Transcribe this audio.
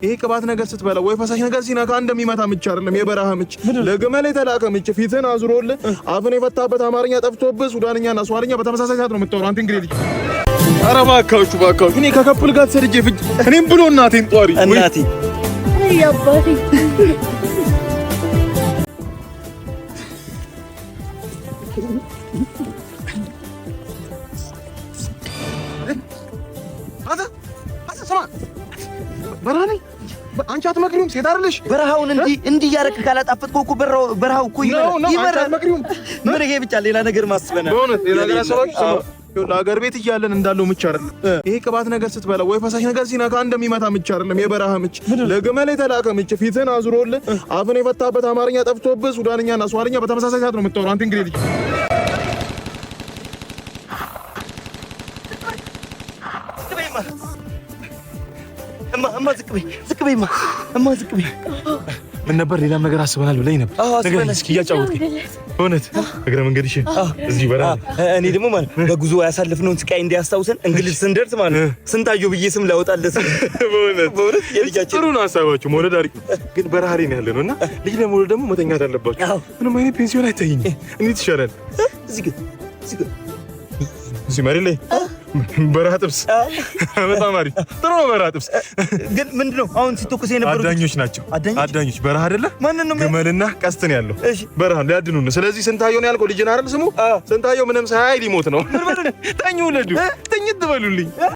ይሄ ቅባት ነገር ስትበላ ወይ ፈሳሽ ነገር ሲነካ እንደሚመታ ምች አይደለም የበረሃ ምች ለግመል የተላከ ምች ፊትን አዝሮል አፍን የፈታበት አማርኛ ጠፍቶብህ ሱዳንኛና ሷርኛ በተመሳሳይ ሰዓት ነው የምታወራው አንተ እንግዲህ ልጅ ኧረ እባካችሁ እኔ ከከፕል ጋር ተሰድጄ ፍጅ እኔም ብሎ እናቴን ጧሪ እናቴ ያባቴ በራኔ አንቺ አትመክሪውም? ሴት አይደለሽ? በረሃውን እንዲ ያረክ ካላጣፈጥከው እኮ በረሃው እኮ ይመራል። ምን ይሄ ብቻ ሌላ ነገር ማስበና በእውነት ሌላ ነገር አሰባችሁ? ለሀገር ቤት እያለን እንዳለው ምች አይደለም ይሄ ቅባት ነገር ስትበላ ወይ ፈሳሽ ነገር ሲነካ እንደሚመታ ምች አይደለም የበረሃ ምች ለግመል የተላከ ምች ፊትን አዝሮል አፍን የፈታበት አማርኛ ጠፍቶብህ ሱዳንኛና ሷርኛ በተመሳሳይ ሰዓት ነው የምታወራው አንተ እንግዲህ ልጅ እማ ዝቅ በይ ምን ነበር ሌላም ነገር አስበናል ብለኝ ነበር ነገር እስኪ እያጫወትከኝ እውነት እግረ መንገድሽ እዚህ በረሃ እኔ ደግሞ ማለት በጉዞ ያሳለፍነውን ስቃይ እንዲያስታውሰን እንግሊዝ ስንደርስ ማለት ስንታየው ብዬ ስም ላወጣለት በእውነት የልጃችን ጥሩ ነው ሀሳባችሁ መውለድ አሪፍ ግን በረሃ ላይ ነው ያለነውና ልጅ ለመውለድ ደግሞ መተኛት አለባችሁ ምንም አይነት ፔንሲዮን አይታየኝም እንዴት ይሻላል እዚህ መሬት ላይ በረሃ ጥብስ በጣም አሪፍ ጥሩ ነው በረሃ ጥብስ ግን ምንድነው አሁን ሲተኩስ የነበሩት አዳኞች ናቸው አዳኞች በረሃ አይደለ ማንን ነው ግመልና ቀስትን ያለው በረሃ ሊያድኑን ነው ስለዚህ ስንታየው ነው ያልከው ልጅ ነው አይደል ስሙ ስንታየው ምንም ሳይ ሊሞት ነው ተኙ ወለዱ ተኝት በሉልኝ